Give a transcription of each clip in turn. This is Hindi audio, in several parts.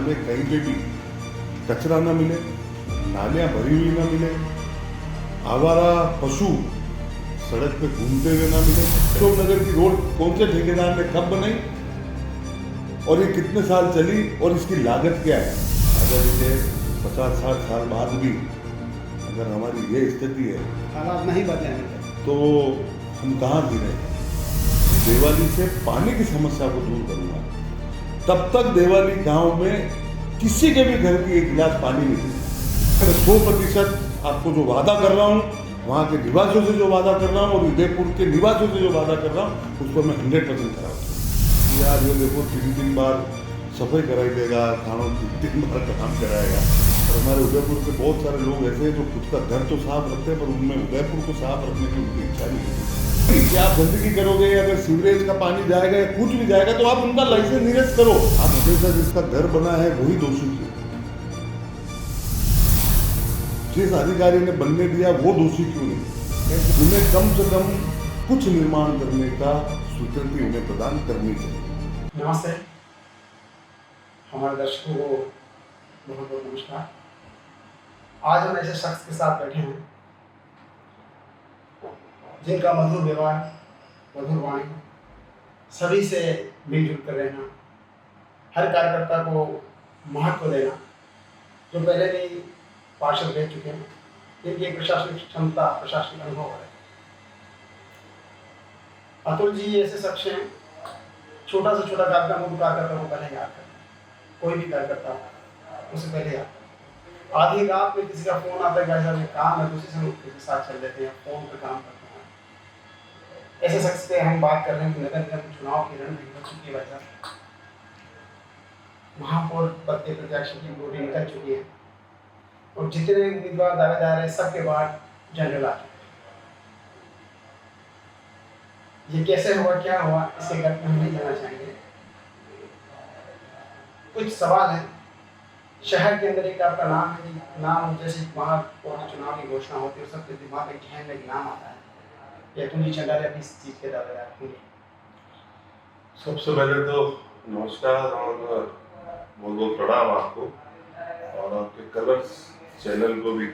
में कहीं पे भी कचरा ना मिले, नालियाँ भरी हुई ना मिले, आवारा पशु सड़क पे घूमते हुए ना मिले। अशोक नगर की रोड कौन से ठेकेदार ने कब बनाई और ये कितने साल चली और इसकी लागत क्या है? अगर इसे 50-60 साल बाद भी अगर हमारी ये स्थिति है, हालात नहीं बदलेंगे तो हम कहाँ गिरे? देवाली से पानी की समस्या को दूर करूंगा। तब तक देवाली गांव में किसी के भी घर की एक गिलास पानी नहीं मिलेगा। 100% आपको जो वादा कर रहा हूँ, वहाँ के निवासियों से जो वादा कर रहा हूँ और उदयपुर के निवासियों से जो वादा कर रहा हूँ, उसको मैं 100% करा हूँ। यार ये देखो 3 बार सफाई कराई देगा, थानों 3 बार काम कराएगा। और हमारे उदयपुर के बहुत सारे लोग ऐसे हैं जो खुद का घर तो साफ रखते हैं, पर उनमें उदयपुर को साफ रखने की उनकी इच्छा नहीं होती। क्या आप गंदगी करोगे, अगर सीवरेज का पानी जाएगा या कुछ भी जाएगा, तो आप उनका लाइसेंस निरस्त करो। आप हमेशा जिसका घर बना है वही दोषी क्यों? जिस अधिकारी ने बनने दिया वो दोषी क्यों नहीं? उन्हें कम से कम कुछ निर्माण करने का स्वीकृति उन्हें प्रदान करनी चाहिए। नमस्ते, हमारे दर्शकों को बहुत बहुत नमस्कार। आज हम ऐसे शख्स के साथ बैठे हैं जिनका मधुर व्यवहार, मधुर वाणी, सभी से मिलजुल कर रहना, हर कार्यकर्ता को महत्व देना, जो पहले भी पार्षद रह चुके हैं, इनकी प्रशासनिक क्षमता, प्रशासनिक अनुभव है। अतुल जी ऐसे शख्स हैं, छोटा से छोटा कार्यक्रम हो तो कार्यकर्ता को पहले याद करते हैं। कोई भी कार्यकर्ता उससे पहले याद करते हैं। आधी रात में किसी का फोन आता है, भाई साहब ये काम है, तो उसी से उनके साथ चल देते हैं, फोन पर काम करते हैं। ऐसे शख्स से हम बात कर रहे हैं कि नगर निगम चुनाव की रणनीति हो चुकी है। भाई साहब, महापौर पद के प्रत्याशी की वोटिंग निकल चुकी है और जितने उम्मीदवार दावेदार हैं सबके बाद जनरल आ चुके हैं। ये कैसे हुआ, क्या हुआ, इसके घर में हम नहीं जाना चाहेंगे। कुछ सवाल हैं। शहर के अंदर एक आपका नाम है, नाम जैसे महापौर चुनाव की घोषणा होती है सबके दिमाग में ध्यान में नाम आता है, या तुम चंडाले अभी इस चीज के दावेदार होंगे। सबसे पहले तो नमस्कार और बहुत बहुत प्रणाम आपको और आपके कलर्स चैनल को भी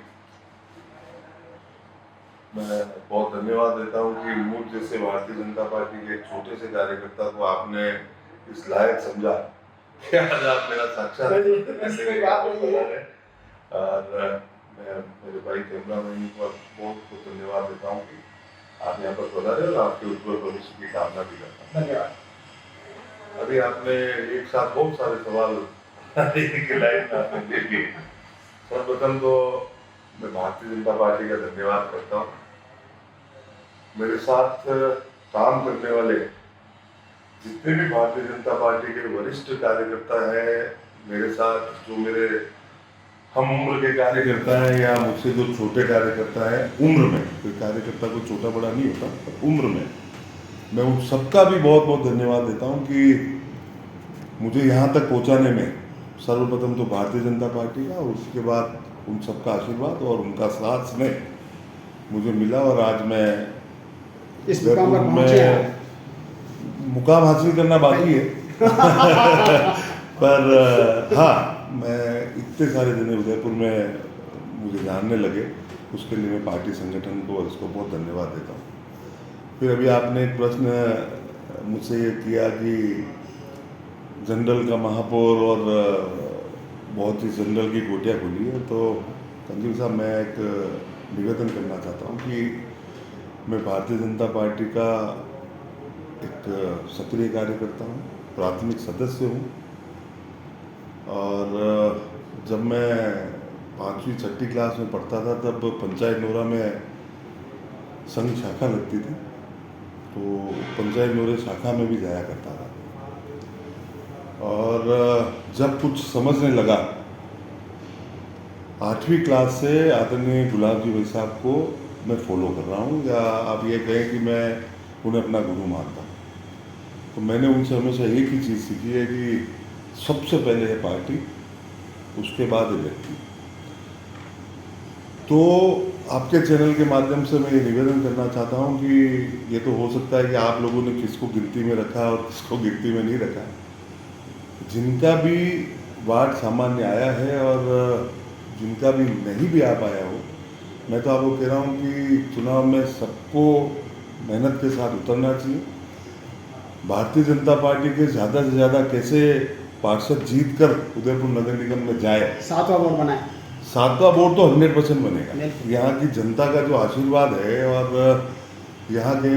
मैं बहुत धन्यवाद देता हूं कि मुझ जैसे भारतीय जनता पार्टी के एक छोटे से कार्यकर्ता को आपने इस लायक समझा कि आज आप मेरा साक्षात और मैं मेरे भाई कैमरामैन को बहुत बहुत धन्यवाद देता हूँ कि आप यहाँ पर पधारे और आपके उज्जवल भविष्य की कामना भी करता हूँ। धन्यवाद। अभी आपने एक साथ बहुत सारे सवाल की लाइन में आपने दे दिए। सर्वप्रथम तो मैं भारतीय जनता पार्टी का धन्यवाद करता हूँ। मेरे साथ काम करने वाले जितने भी भारतीय जनता पार्टी के वरिष्ठ कार्यकर्ता हैं, मेरे साथ जो मेरे हम उम्र के कार्यकर्ता हैं या मुझसे जो छोटे कार्यकर्ता हैं, उम्र में कोई कार्यकर्ता को छोटा बड़ा नहीं होता, पर उम्र में मैं उन सबका भी बहुत बहुत धन्यवाद देता हूं कि मुझे यहाँ तक पहुँचाने में सर्वप्रथम तो भारतीय जनता पार्टी का और उसके बाद उन सबका आशीर्वाद और उनका साथ स्नेह मुझे मिला और आज मैं इस मुकाम पर पहुंचे हैं। मुकाम हासिल करना बाकी है पर हाँ, मैं इतने सारे दिन उदयपुर में मुझे जानने लगे, उसके लिए मैं पार्टी संगठन को और इसको बहुत धन्यवाद देता हूँ। फिर अभी आपने एक प्रश्न मुझसे ये किया कि जनरल का महापौर और बहुत ही जनरल की गोटियाँ खुली है, तो तंजील साहब मैं एक निवेदन करना चाहता हूँ कि मैं भारतीय जनता पार्टी का एक सक्रिय कार्यकर्ता हूँ, प्राथमिक सदस्य हूँ और जब मैं 5वीं 6ठी क्लास में पढ़ता था तब पंचायत नोरा में संघ शाखा लगती थी, तो पंचायत नोरे शाखा में भी जाया करता था। और जब कुछ समझने लगा 8वीं क्लास से आदरणीय गुलाब जी भाई साहब को मैं फॉलो कर रहा हूँ, या आप ये कहें कि मैं उन्हें अपना गुरु मानता हूँ। तो मैंने उनसे हमेशा एक ही चीज़ सीखी है कि सबसे पहले है पार्टी, उसके बाद है व्यक्ति। तो आपके चैनल के माध्यम से मैं ये निवेदन करना चाहता हूँ कि ये तो हो सकता है कि आप लोगों ने किसको गिनती में रखा और किसको गिनती में नहीं रखा, जिनका भी वार्ड सामान्य आया है और जिनका भी नहीं भी आ पाया हो, मैं तो आपको कह रहा हूँ कि चुनाव में सबको मेहनत के साथ उतरना चाहिए। भारतीय जनता पार्टी के ज़्यादा से ज़्यादा कैसे पार्षद जीत कर उदयपुर नगर निगम में जाए। 7वां वोट बनाए। 7वां वोट तो 100% बनेगा। बिल्कुल। यहाँ की जनता का जो आशीर्वाद है और यहाँ के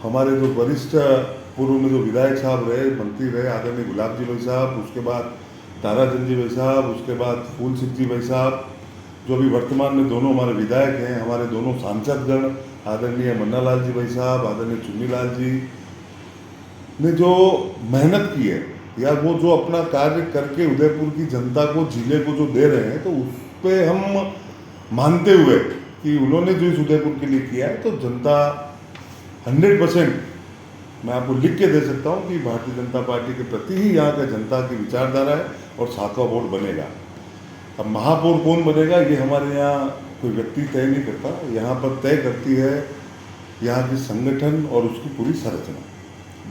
हमारे जो वरिष्ठ पूर्व में जो विधायक साहब रहे, मंत्री रहे, आदरणीय गुलाब जी भाई साहब, उसके बाद ताराचंद जी भाई साहब, उसके बाद फूल सिंह जी भाई साहब, जो अभी वर्तमान में दोनों हमारे विधायक हैं, हमारे दोनों सांसदगण, आदरणीय मन्ना लाल जी भाई साहब, आदरणीय चुन्नी लाल जी ने जो मेहनत की है, या वो जो अपना कार्य करके उदयपुर की जनता को जिले को जो दे रहे हैं, तो उस पर हम मानते हुए कि उन्होंने जो इस उदयपुर के लिए किया है, तो जनता 100% मैं आपको लिख के दे सकता हूँ कि भारतीय जनता पार्टी के प्रति ही यहाँ का जनता की विचारधारा है और 7वां वोट बनेगा। अब महापौर कौन बनेगा ये हमारे यहाँ कोई व्यक्ति तय नहीं करता, यहाँ पर तय करती है यहाँ की संगठन और उसकी पूरी संरचना।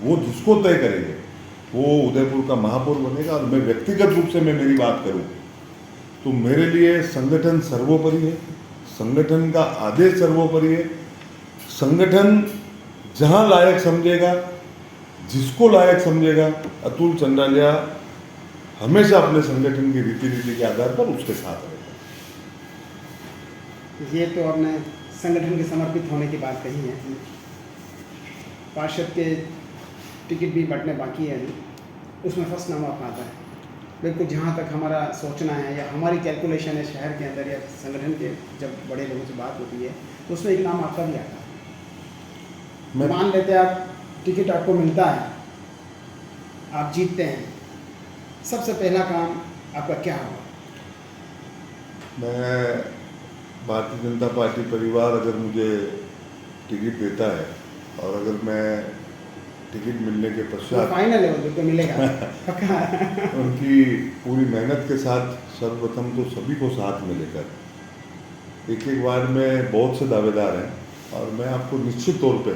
वो जिसको तय करेंगे वो उदयपुर का महापौर बनेगा। और मैं व्यक्तिगत रूप से मैं मेरी बात करूँ तो मेरे लिए संगठन सर्वोपरि है, संगठन का आदेश सर्वोपरि है। संगठन जहाँ लायक समझेगा, जिसको लायक समझेगा, अतुल चंडालिया हमेशा अपने संगठन की रीति नीति के आधार पर उसके साथ रहेगा। ये तो आपने संगठन के समर्पित होने की बात कही है। पार्षद के टिकट भी बंटने बाकी है अभी, उसमें फर्स्ट नाम अपना आता है। बिल्कुल जहाँ तक हमारा सोचना है या हमारी कैलकुलेशन है शहर के अंदर या संगठन के, जब बड़े लोगों से बात होती है तो उसमें एक नाम आपका भी आता है। मान लेते हैं आप टिकट आपको मिलता है, आप जीतते हैं, सबसे पहला काम आपका क्या होगा? मैं भारतीय जनता पार्टी परिवार अगर मुझे टिकट देता है और अगर मैं टिकट मिलने के पश्चात फाइनल है, वो बिल्कुल मिलेगा पक्का। उनकी पूरी मेहनत के साथ सर्वप्रथम तो सभी को साथ में लेकर, एक एक वार्ड में बहुत से दावेदार हैं और मैं आपको निश्चित तौर पे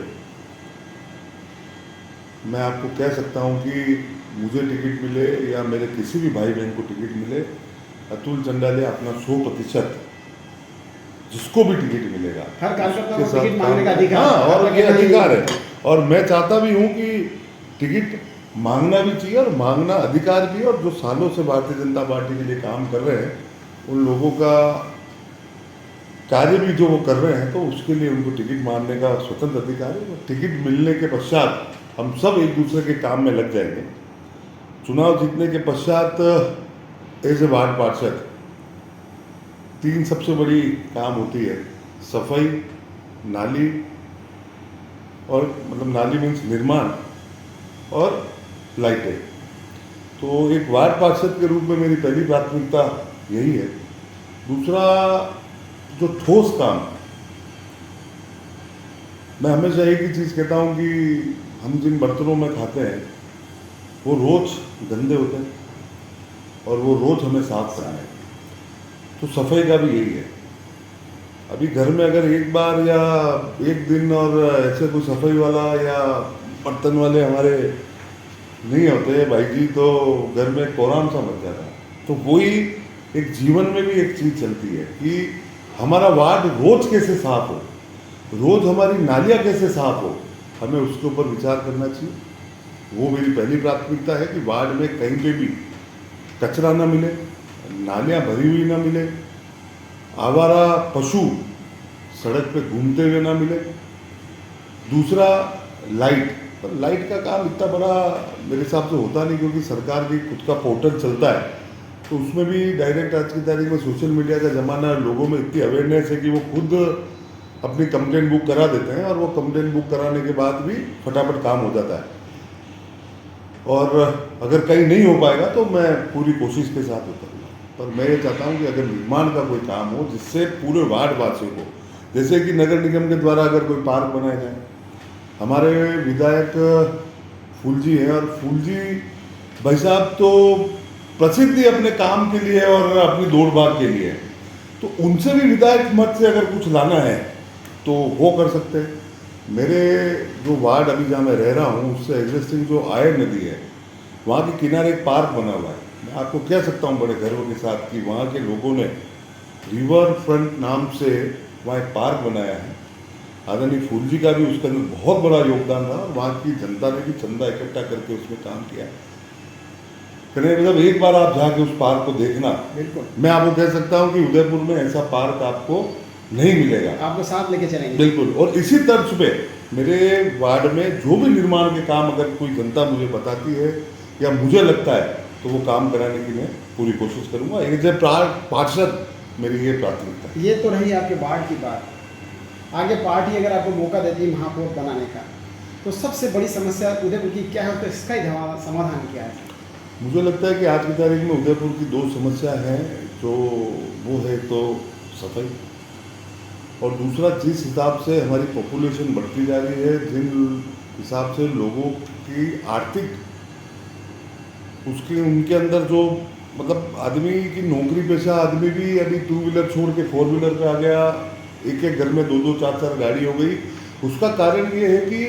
मैं आपको कह सकता हूं कि मुझे टिकट मिले या मेरे किसी भी भाई बहन को टिकट मिले, अतुल चंडालिया अपना 100% जिसको भी टिकट मिलेगा हर कार्यकर्ता उसके को साथ टिकट मांगने का काम- अधिकार हाँ, है। और ये अधिकार है और मैं चाहता भी हूँ कि टिकट मांगना भी चाहिए और मांगना अधिकार भी है। और जो सालों से भारतीय जनता पार्टी के लिए काम कर रहे हैं उन लोगों का कार्य भी जो वो कर रहे हैं, तो उसके लिए उनको टिकट मांगने का स्वतंत्र अधिकार है। टिकट मिलने के पश्चात हम सब एक दूसरे के काम में लग जाएंगे। चुनाव जीतने के पश्चात एज ए वार्ड पार्षद 3 सबसे बड़ी काम होती है, सफाई, नाली और मतलब नाली मीन्स निर्माण और लाइटें। तो एक वार्ड पार्षद के रूप में मेरी पहली प्राथमिकता यही है। दूसरा जो ठोस काम, मैं हमेशा एक ही चीज़ कहता हूँ कि हम जिन बर्तनों में खाते हैं वो रोज़ गंदे होते हैं और वो रोज़ हमें साफ करना है। तो सफाई का भी यही है। अभी घर में अगर एक बार या एक दिन और ऐसे कोई सफाई वाला या बर्तन वाले हमारे नहीं होते भाई जी, तो घर में कोराम सा मच जाता है। तो वही एक जीवन में भी एक चीज़ चलती है कि हमारा वार्ड रोज कैसे साफ हो, रोज हमारी नालियाँ कैसे साफ हो, हमें उसके ऊपर विचार करना चाहिए। वो मेरी पहली प्राथमिकता है कि वार्ड में कहीं पे भी कचरा ना मिले, नालियाँ भरी हुई ना मिले, आवारा पशु सड़क पे घूमते हुए ना मिले। दूसरा लाइट, पर लाइट का काम इतना बड़ा मेरे हिसाब से होता नहीं, क्योंकि सरकार की खुद का पोर्टल चलता है, तो उसमें भी डायरेक्ट आज की तारीख में सोशल मीडिया का ज़माना, लोगों में इतनी अवेयरनेस है कि वो खुद अपनी कंप्लेंट बुक करा देते हैं और वो कंप्लेंट बुक कराने के बाद भी फटाफट काम हो जाता है। और अगर कहीं नहीं हो पाएगा तो मैं पूरी कोशिश के साथ उतरूँगा। पर मैं ये चाहता हूँ कि अगर निर्माण का कोई काम हो जिससे पूरे वार्ड वासियों को, जैसे कि नगर निगम के द्वारा अगर कोई पार्क बनाया जाए, हमारे विधायक फूल जी हैं और फूल जी भाई साहब तो प्रसिद्ध ही अपने काम के लिए और अपनी दौड़ भाग के लिए, तो उनसे भी विधायक मत से अगर कुछ लाना है तो वो कर सकते हैं। मेरे जो वार्ड अभी जहाँ मैं रह रहा हूँ उससे एग्जिस्टिंग जो आयर नदी है, वहाँ के किनारे एक पार्क बना हुआ है। मैं आपको कह सकता हूँ बड़े गर्व के साथ कि वहाँ के लोगों ने रिवर फ्रंट नाम से वहाँ एक पार्क बनाया है। आदरणीय फूल जी का भी उसके अंदर बहुत बड़ा योगदान रहा और वहाँ की जनता ने भी चंदा इकट्ठा करके उसमें काम किया। कहने मतलब एक बार आप जाके उस पार्क को देखना, बिल्कुल मैं आपको कह सकता हूँ कि उदयपुर में ऐसा पार्क आपको नहीं मिलेगा। आपको साथ लेके चलेंगे। बिल्कुल। और इसी तर्ज पे मेरे वार्ड में जो भी निर्माण के काम अगर कोई जनता मुझे बताती है या मुझे लगता है तो वो काम कराने की मैं पूरी कोशिश करूँगा। एक जब पार्षद मेरी ये प्राथमिकता है। ये तो रही आपके वार्ड की बात। आगे पार्टी अगर आपको मौका देती है महापौर बनाने का, तो सबसे बड़ी समस्या उदयपुर की क्या है, तो इसका ही समाधान क्या है? मुझे लगता है कि आज की तारीख में उदयपुर की दो समस्या है, जो वो है तो सफाई, और दूसरा जिस हिसाब से हमारी पॉपुलेशन बढ़ती जा रही है, जिन हिसाब से लोगों की आर्थिक उसके उनके अंदर जो मतलब आदमी की नौकरी पेशा आदमी भी अभी 2 व्हीलर छोड़ के 4 व्हीलर पे आ गया, एक एक घर में 2-2 4-4 गाड़ी हो गई। उसका कारण ये है कि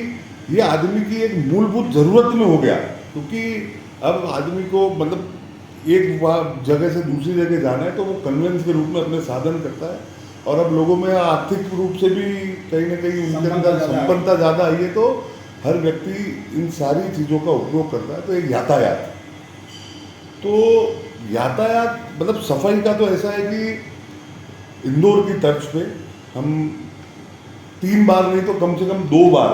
ये आदमी की एक मूलभूत ज़रूरत में हो गया, क्योंकि अब आदमी को मतलब एक जगह से दूसरी जगह जाना है तो वो कन्वेंस के रूप में अपने साधन करता है, और अब लोगों में आर्थिक रूप से भी कहीं ना कहीं उनके अंदर संपन्नता ज़्यादा आई है, तो हर व्यक्ति इन सारी चीज़ों का उपयोग करता है। तो एक यातायात, तो यातायात मतलब सफाई का तो ऐसा है कि इंदौर की तर्ज पे हम 3 बार नहीं तो कम से कम 2 बार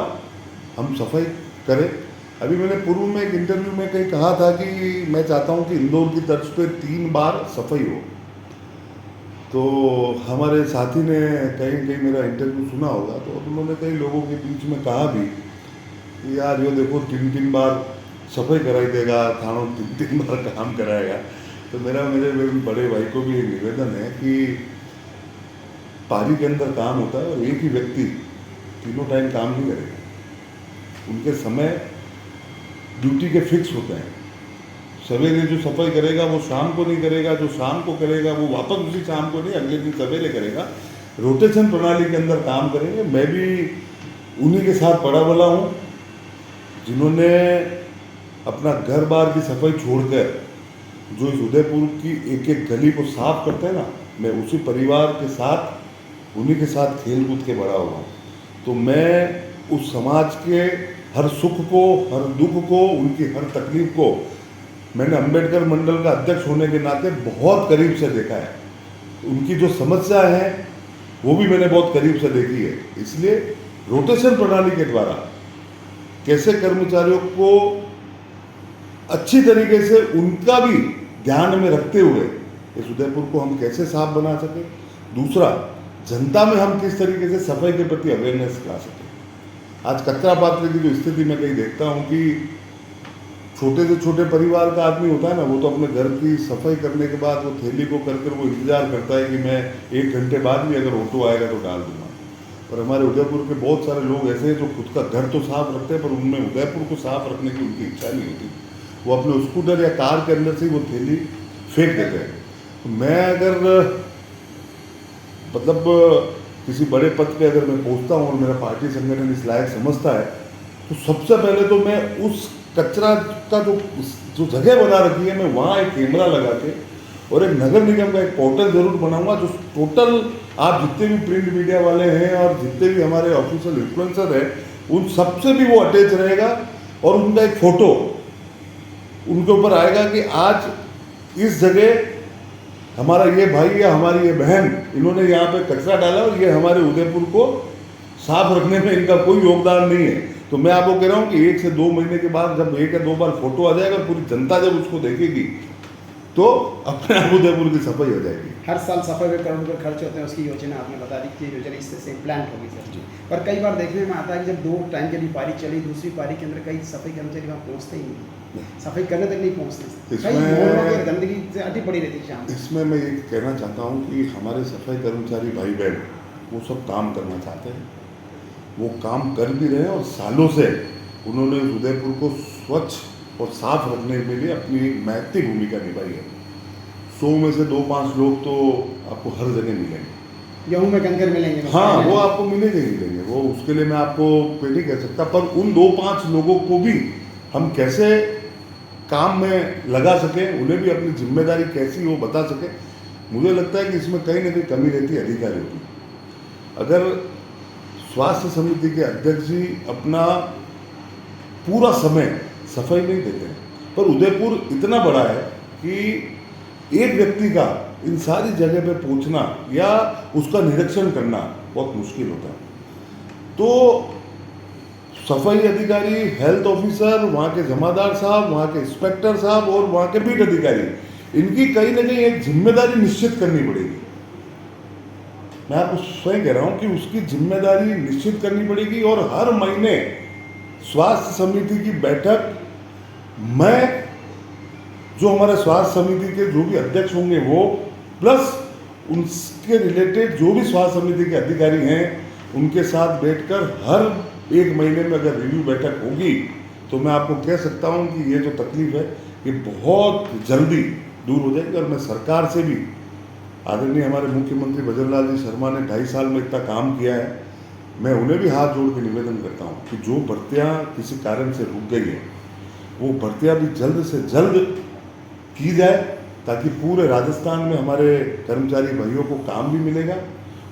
हम सफाई करें। अभी मैंने पूर्व में एक इंटरव्यू में कहीं कहा था कि मैं चाहता हूं कि इंदौर की तर्ज पे 3 बार सफाई हो। तो हमारे साथी ने कहीं कहीं मेरा इंटरव्यू सुना होगा, तो उन्होंने कई लोगों के बीच में कहा भी कि यार ये देखो 3-3 बार सफाई कराई देगा, थानों 3-3 बार काम कराएगा। तो मेरे बड़े भाई को भी एक निवेदन है कि पारी के अंदर काम होता है और एक ही व्यक्ति तीनों टाइम काम नहीं करेगा। उनके समय ड्यूटी के फिक्स होते हैं। सवेरे जो सफाई करेगा वो शाम को नहीं करेगा, जो शाम को करेगा वो वापस उसी शाम को नहीं अगले दिन सवेरे करेगा। रोटेशन प्रणाली के अंदर काम करेंगे। मैं भी उन्हीं के साथ पड़ा बड़ा हूँ जिन्होंने अपना घर बार की सफाई छोड़कर जो इस उदयपुर की एक एक गली को साफ करते हैं ना, मैं उसी परिवार के साथ उन्हीं के साथ खेल कूद के बड़ा हुआ। तो मैं उस समाज के हर सुख को, हर दुख को, उनकी हर तकलीफ को मैंने अंबेडकर मंडल का अध्यक्ष होने के नाते बहुत करीब से देखा है। उनकी जो समस्या है वो भी मैंने बहुत करीब से देखी है। इसलिए रोटेशन प्रणाली के द्वारा कैसे कर्मचारियों को अच्छी तरीके से उनका भी ध्यान में रखते हुए इस उदयपुर को हम कैसे साफ बना सकें, दूसरा जनता में हम किस तरीके से सफाई के प्रति अवेयरनेस ला सकें। आज कचरा पात्र की जो स्थिति मैं कहीं देखता हूँ कि छोटे से छोटे परिवार का आदमी होता है ना, वो तो अपने घर की सफाई करने के बाद वो थैली को कर वो इंतजार करता है कि मैं 1 घंटे बाद भी अगर ऑटो आएगा तो डाल दूंगा। और हमारे उदयपुर के बहुत सारे लोग ऐसे हैं जो खुद का घर तो साफ रखते हैं पर उनमें उदयपुर को साफ रखने की उनकी इच्छा नहीं होती। वो अपने स्कूटर या कार के अंदर से ही वो थैली फेंक देते हैं। तो मैं अगर मतलब किसी बड़े पद पे अगर मैं पहुंचता हूँ और मेरा पार्टी संगठन इस लायक समझता है, तो सबसे पहले तो मैं उस कचरा का जो जगह बना रखी है, मैं वहाँ एक कैमरा लगा के और एक नगर निगम का एक पोर्टल जरूर बनाऊंगा, जो टोटल आप जितने भी प्रिंट मीडिया वाले हैं और जितने भी हमारे ऑफिशियल इन्फ्लुएंसर हैं उन सबसे भी वो अटैच रहेगा और उनका एक फोटो उनके ऊपर आएगा कि आज इस जगह हमारा ये भाई या हमारी ये बहन इन्होंने यहाँ पे कचरा डाला और ये हमारे उदयपुर को साफ रखने में इनका कोई योगदान नहीं है। तो मैं आपको कह रहा हूँ कि 1 से 2 महीने के बाद जब 1 या 2 बार फोटो आ जाएगा, पूरी जनता जब उसको देखेगी तो अपने आप उदयपुर की सफाई हो जाएगी। हर साल सफाई में करोड़ रुपये खर्च होते हैं, उसकी योजना आपने बता दी कि योजना इससे इम्प्लांट होगी सर। पर कई बार देखने में आता है कि जब 2 टाइम के लिए पारी चली, दूसरी पारी के अंदर कई सफाई कर्मचारी वहाँ पहुँचते ही नहीं, सफाई करने तक नहीं पहुँचते, गंदगी से अटी पड़ी रहती है। इसमें मैं ये कहना चाहता हूँ कि हमारे सफाई कर्मचारी भाई बहन वो सब काम करना चाहते हैं, वो काम कर भी रहे हैं और सालों से उन्होंने उदयपुर को स्वच्छ और साफ रखने के लिए अपनी महत्वपूर्ण भूमिका निभाई है। 100 में से 2-5 लोग तो आपको हर जगह मिलेंगे, गेहूं में कंकर मिलेंगे। हाँ, वो आपको मिलेंगे ही मिलेंगे, वो उसके लिए मैं आपको नहीं कह सकता। पर उन 2-5 लोगों को भी हम कैसे काम में लगा सकें, उन्हें भी अपनी जिम्मेदारी कैसी हो बता सकें। मुझे लगता है कि इसमें कहीं ना कहीं कमी रहती है अधिकारियों की। अगर स्वास्थ्य समिति के अध्यक्ष जी अपना पूरा समय सफाई नहीं देते हैं, पर उदयपुर इतना बड़ा है कि एक व्यक्ति का इन सारी जगह पे पहुंचना या उसका निरीक्षण करना बहुत मुश्किल होता है। तो सफाई अधिकारी, हेल्थ ऑफिसर, वहाँ के जमादार साहब, वहाँ के इंस्पेक्टर साहब और वहाँ के बीट अधिकारी, इनकी कहीं ना कहीं एक जिम्मेदारी निश्चित करनी पड़ेगी। मैं आपको स्वयं कह रहा हूँ कि उसकी जिम्मेदारी निश्चित करनी पड़ेगी और हर महीने स्वास्थ्य समिति की बैठक, मैं जो हमारे स्वास्थ्य समिति के जो भी अध्यक्ष होंगे वो, प्लस उनके रिलेटेड जो भी स्वास्थ्य समिति के अधिकारी हैं उनके साथ बैठकर हर एक महीने में अगर रिव्यू बैठक होगी तो मैं आपको कह सकता हूं कि ये जो तकलीफ है ये बहुत जल्दी दूर हो जाएगी। और मैं सरकार से भी, आदरणीय हमारे मुख्यमंत्री भजनलाल जी शर्मा ने 2.5 साल में इतना काम किया है, मैं उन्हें भी हाथ जोड़ के निवेदन करता हूँ कि जो भर्तियाँ किसी कारण से रुक गई है वो भर्तियाँ भी जल्द से जल्द की जाए, ताकि पूरे राजस्थान में हमारे कर्मचारी भाइयों को काम भी मिलेगा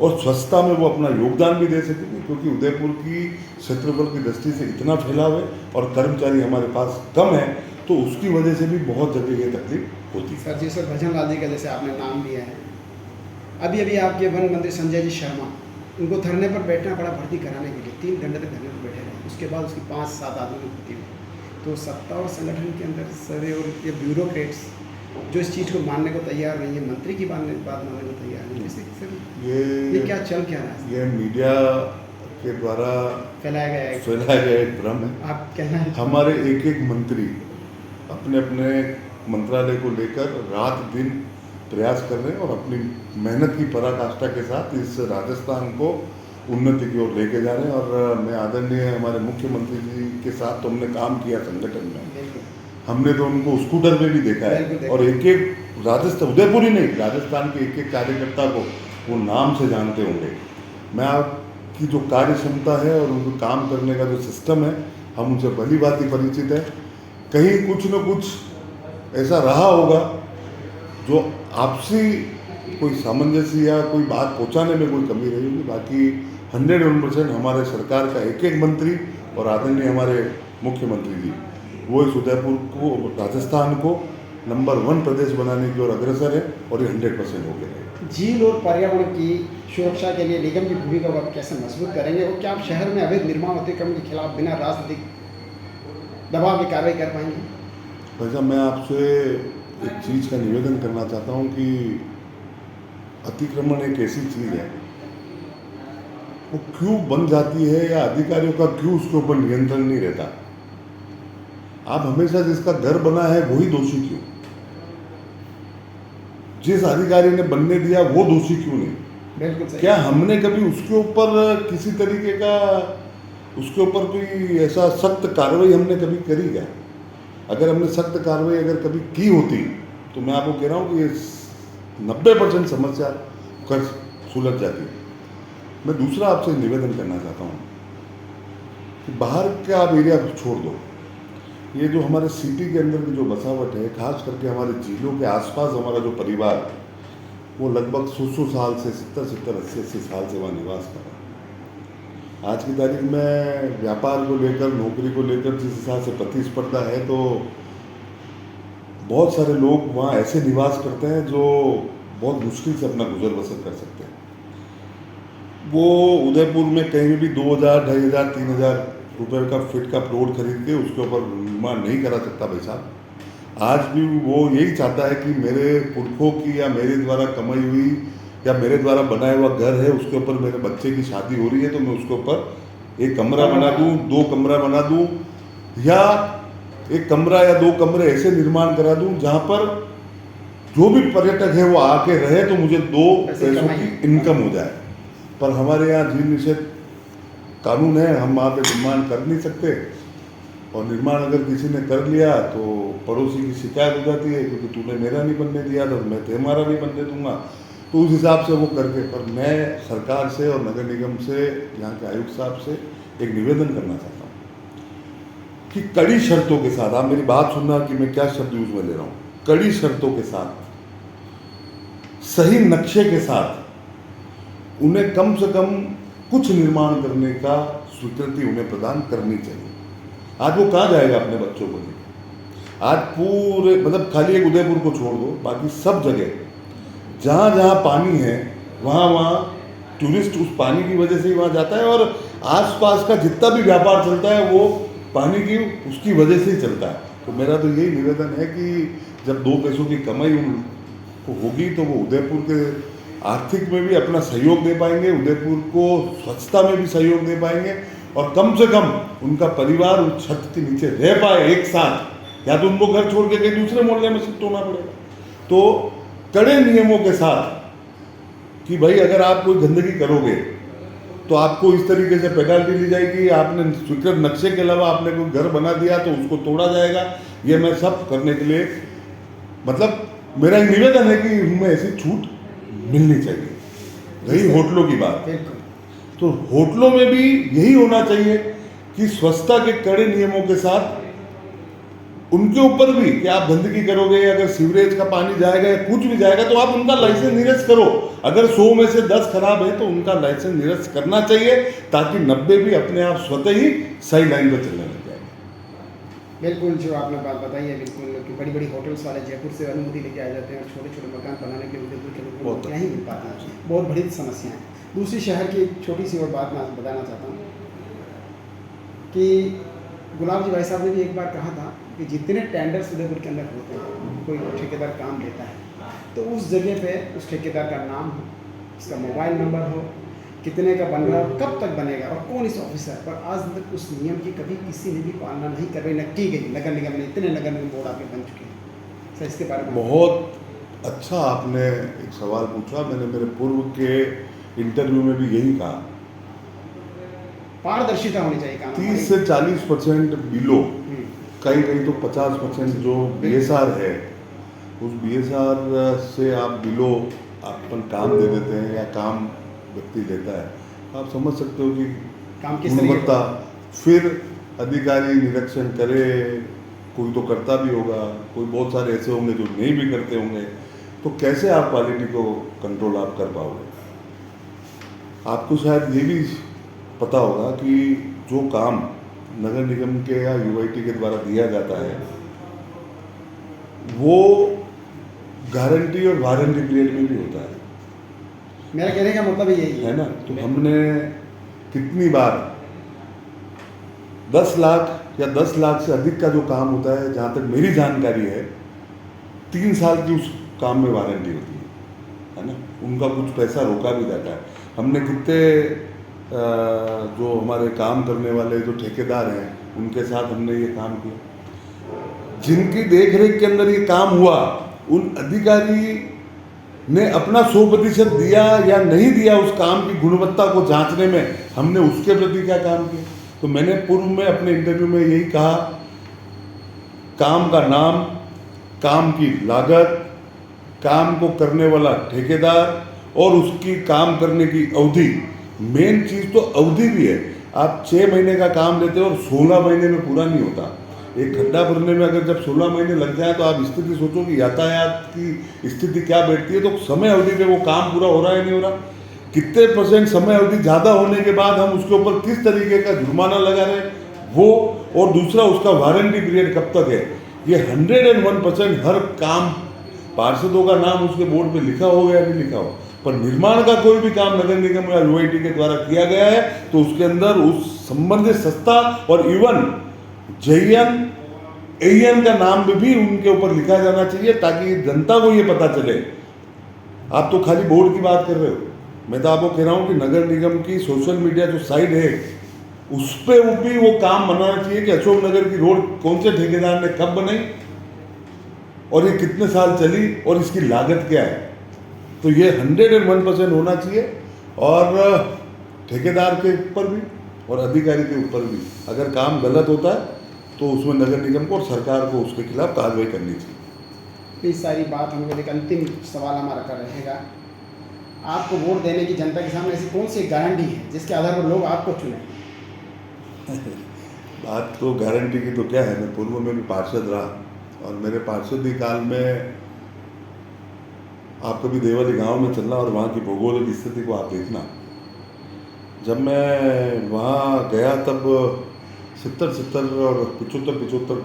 और स्वच्छता में वो अपना योगदान भी दे सकेंगे। क्योंकि उदयपुर की क्षेत्रफल की दृष्टि से इतना फैलाव है और कर्मचारी हमारे पास कम है, तो उसकी वजह से भी बहुत जगह ये तकलीफ होती है। सर जी, सर भजनलाल जी का जैसे आपने नाम लिया है, अभी अभी आपके वन मंत्री संजय जी शर्मा, उनको धरने पर बैठना पड़ा भर्ती कराने के लिए, 3 घंटे तक धरने पर बैठे रहे, उसके बाद उसकी 5-7 आदमी की भर्ती हुई। तो सत्ता और संगठन के अंदर सर और ये ब्यूरोक्रेट्स जो इस चीज़ को मानने को तैयार नहीं है, मंत्री की बात मानने को तैयार नहीं, जैसे सर ये क्या चल क्या रहा है? ये मीडिया के द्वारा फैलाया गया एक भ्रम है। आप कहना है हमारे एक मंत्री अपने अपने मंत्रालय को लेकर रात दिन प्रयास कर रहे हैं और अपनी मेहनत की पराकाष्ठा के साथ इस राजस्थान को उन्नति की ओर लेके जा रहे हैं। और मैं आदरणीय हमारे मुख्यमंत्री जी के साथ तो हमने काम किया संगठन में, हमने तो उनको स्कूटर में भी देखा है और एक राजस्थान, उदयपुर ही नहीं, राजस्थान के एक कार्यकर्ता को वो नाम से जानते होंगे। मैं आपकी जो कार्य क्षमता है और उनको काम करने का जो सिस्टम है, हम उनसे भली बात ही परिचित है। कहीं कुछ न कुछ ऐसा रहा होगा जो आपसी कोई सामंजस्य या कोई बात पहुंचाने में कोई कमी रही होगी। बाकी 101% हमारे सरकार का एक मंत्री और आदरणीय हमारे मुख्यमंत्री जी वो इस उदयपुर को, राजस्थान को नंबर 1 प्रदेश बनाने की ओर अग्रसर है और ये 100% हो गया। झील और पर्यावरण की सुरक्षा के लिए निगम की भूमिका को आप कैसे मजबूत करेंगे और क्या आप शहर में अवैध निर्माण अतिक्रमण के खिलाफ बिना राजनीतिक दबाव की कार्रवाई कर पाएंगे? भाई साहब, मैं आपसे एक चीज़ का निवेदन करना चाहता हूँ कि अतिक्रमण एक ऐसी चीज़ है, वो क्यों बन जाती है या अधिकारियों का क्यों उसके ऊपर नियंत्रण नहीं रहता। आप हमेशा जिसका घर बना है वही दोषी क्यों? जिस अधिकारी ने बनने दिया वो दोषी क्यों नहीं? बिल्कुल सही। क्या हमने कभी उसके ऊपर किसी तरीके का, उसके ऊपर कोई ऐसा सख्त कार्रवाई हमने कभी करी क्या? अगर हमने सख्त कार्रवाई अगर कभी की होती तो मैं आपको कह रहा हूँ कि ये 90% समस्या कर सुलझ जाती। मैं दूसरा आपसे निवेदन करना चाहता हूँ कि बाहर के आप एरिया छोड़ दो, ये जो हमारे सिटी के अंदर की जो बसावट है, खास करके हमारे झीलों के आसपास हमारा जो परिवार, वो लगभग 100 साल से 70, 80 साल से वहाँ निवास कर रहा है। आज की तारीख में व्यापार को लेकर, नौकरी को लेकर जिस हिसाब से प्रतिस्पर्धा है, तो बहुत सारे लोग वहाँ ऐसे निवास करते हैं जो बहुत मुश्किल से अपना गुजर बसर कर सकते हैं। वो उदयपुर में कहीं भी 2000, 2500, 3000 रुपये का फिट का प्लॉट खरीद के उसके ऊपर निर्माण नहीं करा सकता भाई साहब। आज भी वो यही चाहता है कि मेरे पुरखों की या मेरे द्वारा कमाई हुई या मेरे द्वारा बनाया हुआ घर है, उसके ऊपर मेरे बच्चे की शादी हो रही है तो मैं उसके ऊपर एक कमरा बना दूं, 2 कमरा बना दूं, या एक कमरा या 2 कमरे ऐसे निर्माण करा दूं जहाँ पर जो भी पर्यटक है वो आके रहे तो मुझे 2 पैसों की इनकम हो जाए। पर हमारे यहाँ झील निषेध कानून है, हम वहाँ पे निर्माण कर नहीं सकते, और निर्माण अगर किसी ने कर लिया तो पड़ोसी की शिकायत हो जाती है, क्योंकि तूने मेरा नहीं बनने दिया तो मैं तुम्हारा नहीं बनने दूंगा। तो उस हिसाब से वो करके, पर मैं सरकार से और नगर निगम से, यहाँ के आयुक्त साहब से एक निवेदन करना चाहता हूँ कि कड़ी शर्तों के साथ, आप मेरी बात सुनना कि मैं क्या शब्द यूज में ले रहा हूँ, कड़ी शर्तों के साथ, सही नक्शे के साथ उन्हें कम से कम कुछ निर्माण करने का स्वीकृति उन्हें प्रदान करनी चाहिए। आज वो कहाँ जाएगा अपने बच्चों को लेकर? आज पूरे मतलब खाली एक उदयपुर को छोड़ दो, बाकी सब जगह जहाँ जहाँ पानी है वहाँ वहाँ टूरिस्ट उस पानी की वजह से ही वहाँ जाता है, और आसपास का जितना भी व्यापार चलता है वो पानी की उसकी वजह से ही चलता है। तो मेरा तो यही निवेदन है कि जब 2 पैसों की कमाई उनको होगी तो वो उदयपुर के आर्थिक में भी अपना सहयोग दे पाएंगे, उदयपुर को स्वच्छता में भी सहयोग दे पाएंगे, और कम से कम उनका परिवार उस छत के नीचे रह पाए एक साथ, या तो उनको घर छोड़ के कहीं दूसरे मोहल्ले में शिफ्ट होना पड़ेगा। तो कड़े नियमों के साथ कि भाई अगर आप कोई गंदगी करोगे तो आपको इस तरीके से पेनल्टी ली जाएगी, आपने स्वीकृत नक्शे के अलावा आपने कोई घर बना दिया तो उसको तोड़ा जाएगा। ये मैं सब करने के लिए मतलब मेरा एक निवेदन है कि उनमें ऐसी छूट मिलनी चाहिए। रही होटलों की बात, तो होटलों में भी यही होना चाहिए कि स्वच्छता के कड़े नियमों के साथ उनके ऊपर भी कि आप गंदगी करोगे, अगर सीवरेज का पानी जाएगा या कुछ भी जाएगा तो आप उनका लाइसेंस निरस्त करो। अगर 100 में से 10 खराब है तो उनका लाइसेंस निरस्त करना चाहिए, ताकि 90 भी अपने आप स्वतः ही सही लाइन पर चलने लग जाएंगे। बिल्कुल, जो आपने बात बताई है बिल्कुल, कि बड़ी बड़ी होटल्स वाले जयपुर से अनुमति लेके आ जाते हैं और छोटे छोटे मकान बनाने के उदयपुर के लोगों को क्या ही मिल पाता है। बहुत बड़ी समस्या है। दूसरी शहर की एक छोटी सी और बात मैं बताना चाहता हूँ कि गुलाब जी भाई साहब ने भी एक बार कहा था कि जितने टेंडर्स उदयपुर के अंदर होते हैं, कोई ठेकेदार काम देता है तो उस जगह पे उस ठेकेदार का नाम हो, उसका मोबाइल नंबर हो, कितने का बन रहा है, कब तक बनेगा और कौन इस ऑफिसर, पर आज तक उस नियम की कभी किसी ने भी पालना नहीं कर रही, न की गई। नगर निगम में इतने नगर निगम बोर्ड आपके बन चुके हैं सर, इसके बारे में बहुत अच्छा आपने एक सवाल पूछा। मैंने मेरे पूर्व के इंटरव्यू में भी यही कहा, पारदर्शिता होनी चाहिए काम। 30 से 40% बिलो, कहीं कहीं तो 50% जो BSR है, उस BSR से आप बिलो अपन काम दे देते हैं या काम व्यक्ति लेता है, आप समझ सकते हो कि काम किस तरीके गुणवत्ता। फिर अधिकारी निरीक्षण करे, कोई तो करता भी होगा, कोई बहुत सारे ऐसे होंगे जो नहीं भी करते होंगे, तो कैसे आप क्वालिटी को कंट्रोल आप कर पाओगे? आपको शायद ये भी पता होगा कि जो काम नगर निगम के या UIT के द्वारा दिया जाता है वो गारंटी और वारंटी पीरियड में भी होता है। मेरा कहने का मतलब यही है ना। तो हमने कितनी बार 10 लाख या 10 लाख से अधिक का जो काम होता है, जहाँ तक मेरी जानकारी है 3 साल की उस काम में वारंटी होती है ना। उनका कुछ पैसा रोका भी जाता है। हमने कितने जो हमारे काम करने वाले जो ठेकेदार हैं उनके साथ हमने ये काम किया, जिनकी देखरेख के अंदर ये काम हुआ, उन अधिकारी ने अपना 100% दिया या नहीं दिया उस काम की गुणवत्ता को जांचने में, हमने उसके प्रति क्या काम किया। तो मैंने पूर्व में अपने इंटरव्यू में यही कहा, काम का नाम, काम की लागत, काम को करने वाला ठेकेदार और उसकी काम करने की अवधि। मेन चीज़ तो अवधि भी है। आप 6 महीने का काम लेते हो और 16 महीने में पूरा नहीं होता। एक खड्डा भरने में अगर जब 16 महीने लग जाए तो आप स्थिति सोचो कि यातायात की स्थिति क्या बैठती है। तो समय अवधि पे वो काम पूरा हो रहा है नहीं हो रहा, कितने % समय अवधि ज़्यादा होने के बाद हम उसके ऊपर किस तरीके का जुर्माना लगा रहे हैं वो, और दूसरा उसका वारंटी पीरियड कब तक है। ये 101% हर काम पार्षदों का नाम उसके बोर्ड पे लिखा हो या नहीं लिखा हो, पर निर्माण का कोई भी काम नगर निगम या UIT के द्वारा किया गया है तो उसके अंदर उस संबंधित संस्था और इवन JN AN का नाम भी उनके ऊपर लिखा जाना चाहिए, ताकि जनता को ये पता चले। आप तो खाली बोर्ड की बात कर रहे हो, मैं तो आपको कह रहा हूँ कि नगर निगम की सोशल मीडिया जो साइट है उस पर भी वो काम बनाना चाहिए कि अशोक नगर की रोड कौन से ठेकेदार ने कब बनाई और ये कितने साल चली और इसकी लागत क्या है। तो ये 101% होना चाहिए, और ठेकेदार के ऊपर भी और अधिकारी के ऊपर भी अगर काम गलत होता है तो उसमें नगर निगम को और सरकार को उसके खिलाफ कार्रवाई करनी चाहिए। इस सारी बात हम लोग एक अंतिम सवाल हमारा कर रहेगा, आपको वोट देने की जनता के सामने ऐसी कौन सी गारंटी है जिसके आधार पर लोग आपको चुने? बात तो गारंटी की तो क्या है, मैं पूर्व में भी पार्षद रहा और मेरे पार्षदी काल में आप कभी देवाली गांव में चलना और वहाँ की भौगोलिक स्थिति को आप देखना। जब मैं वहाँ गया तब 70 और 75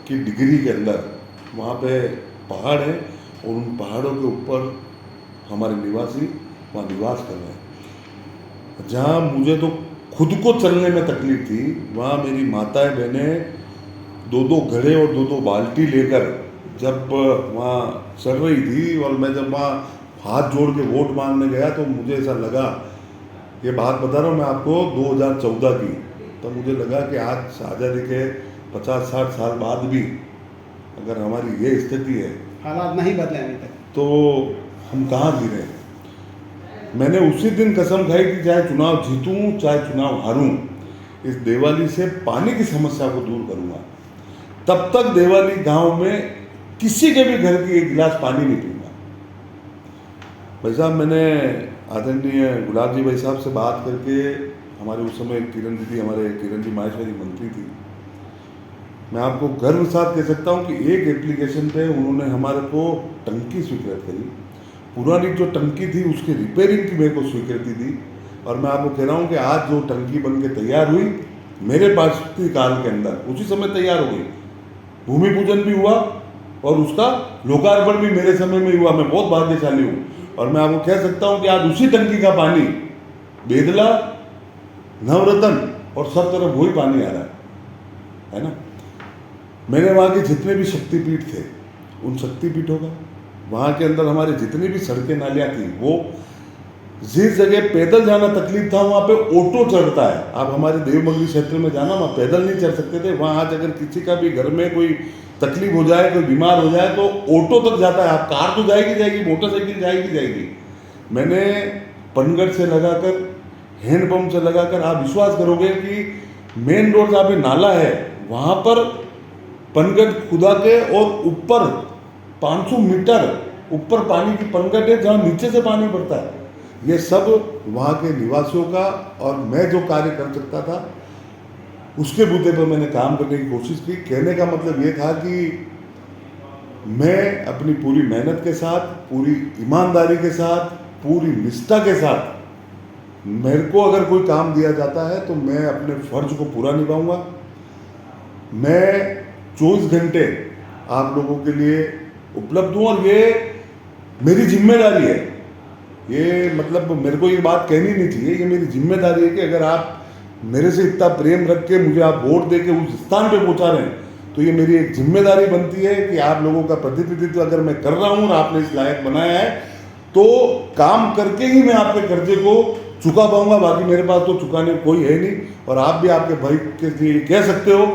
की डिग्री के अंदर वहाँ पे पहाड़ है और उन पहाड़ों के ऊपर हमारे निवासी वहाँ निवास कर रहे हैं। जहाँ मुझे तो खुद को चलने में तकलीफ थी, वहाँ मेरी माताएं बहनें 2-2 घड़े और 2-2 बाल्टी लेकर जब वहाँ चल रही थी और मैं जब वहाँ हाथ जोड़ के वोट मांगने गया तो मुझे ऐसा लगा, ये बात बता रहा हूँ मैं आपको 2014 की, तो मुझे लगा कि आज आज़ादी के 50-60 साल बाद भी अगर हमारी ये स्थिति है, हालात नहीं बदले अभी तक, तो हम कहाँ जी रहे हैं। मैंने उसी दिन कसम खाई कि चाहे चुनाव जीतूं चाहे चुनाव हारूं, इस देवाली से पानी की समस्या को दूर करूंगा। तब तक देवाली गांव में किसी के भी घर की एक गिलास पानी नहीं पीऊंगा। भाई साहब, मैंने आदरणीय गुलाब जी भाई साहब से बात करके, हमारे उस समय किरण दीदी, हमारे किरण जी माहेश्वरी मंत्री थी, मैं आपको गर्व के साथ कह सकता हूं कि एक एप्लीकेशन पे उन्होंने हमारे को टंकी स्वीकृत करी। पुरानी जो टंकी थी उसकी रिपेयरिंग की मेरे को स्वीकृति दी और मैं आपको कह रहा हूं कि आज जो टंकी बन के तैयार हुई मेरे पार्षदी काल के अंदर, उसी समय तैयार हो गई। भूमि पूजन भी हुआ और उसका लोकार्पण भी मेरे समय में हुआ। मैं बहुत भाग्यशाली हूँ और मैं आपको कह सकता हूँ कि आज उसी टंकी का पानी बेदला, नवरत्न और सब तरफ वही पानी आ रहा है ना। मैंने वहाँ के जितने भी शक्तिपीठ थे, उन शक्तिपीठों का, वहाँ के अंदर हमारे जितनी भी सड़कें नालियाँ थी, वो जिस जगह पैदल जाना तकलीफ था वहाँ पे ऑटो चढ़ता है। आप हमारे देवमंगली क्षेत्र में जाना, वहाँ पैदल नहीं चढ़ सकते थे। वहाँ आज अगर किसी का भी घर में कोई तकलीफ हो जाए, कोई बीमार हो जाए तो ऑटो तक जाता है। आप कार तो जाएगी, मोटरसाइकिल जाएगी। मैंने पनगढ़ से लगाकर, हैंडपम्प से लगाकर, आप विश्वास करोगे कि मेन रोड जहाँ पे नाला है वहाँ पर पनगढ़ खुदा के और ऊपर 500 मीटर ऊपर पानी की पनगढ़ है जहाँ नीचे से पानी पड़ता है। ये सब वहाँ के निवासियों का, और मैं जो कार्य कर सकता था उसके बूते पर मैंने काम करने की कोशिश की। कहने का मतलब ये था कि मैं अपनी पूरी मेहनत के साथ, पूरी ईमानदारी के साथ, पूरी निष्ठा के साथ, मेरे को अगर कोई काम दिया जाता है तो मैं अपने फर्ज को पूरा निभाऊंगा। मैं 24 घंटे आप लोगों के लिए उपलब्ध हूँ और ये मेरी जिम्मेदारी है। ये मतलब मेरे को ये बात कहनी नहीं चाहिए, ये मेरी जिम्मेदारी है कि अगर आप मेरे से इतना प्रेम रख के मुझे आप वोट दे के उस स्थान पे पहुंचा रहे हैं तो ये मेरी एक जिम्मेदारी बनती है कि आप लोगों का प्रतिनिधित्व अगर मैं कर रहा हूँ और आपने इस लायक बनाया है तो काम करके ही मैं आपके कर्जे को चुका पाऊंगा। बाकी मेरे पास तो चुकाने कोई है नहीं। और आप भी आपके भाई के लिए कह सकते हो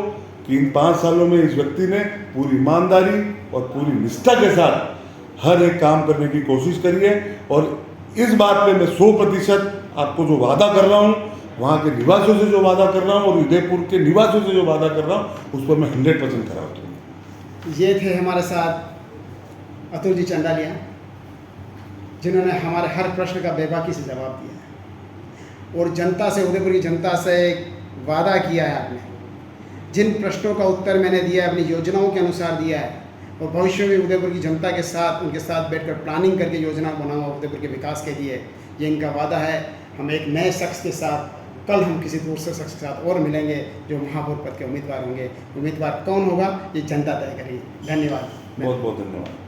कि इन 5 सालों में इस व्यक्ति ने पूरी ईमानदारी और पूरी निष्ठा के साथ हर एक काम करने की कोशिश करी है। और इस बात पे मैं 100% आपको जो वादा कर रहा हूँ, वहाँ के निवासियों से जो वादा कर रहा हूँ और उदयपुर के निवासियों से जो वादा कर रहा हूँ, उस पर मैं 100% खरा उतरूँगा। ये थे हमारे साथ अतुल जी चंदालिया, जिन्होंने हमारे हर प्रश्न का बेबाकी से जवाब दिया और जनता से, उदयपुर की जनता से एक वादा किया है आपने। जिन प्रश्नों का उत्तर मैंने दिया है अपनी योजनाओं के अनुसार दिया है और भविष्य में उदयपुर की जनता के साथ, उनके साथ बैठकर प्लानिंग करके योजना बनाऊंगा उदयपुर के विकास के लिए। ये इनका वादा है। हम एक नए शख्स के साथ, कल हम किसी दूसरे शख्स के साथ और मिलेंगे जो महापौर पद के उम्मीदवार होंगे। उम्मीदवार कौन होगा ये जनता तय करेगी। धन्यवाद। बहुत बहुत धन्यवाद।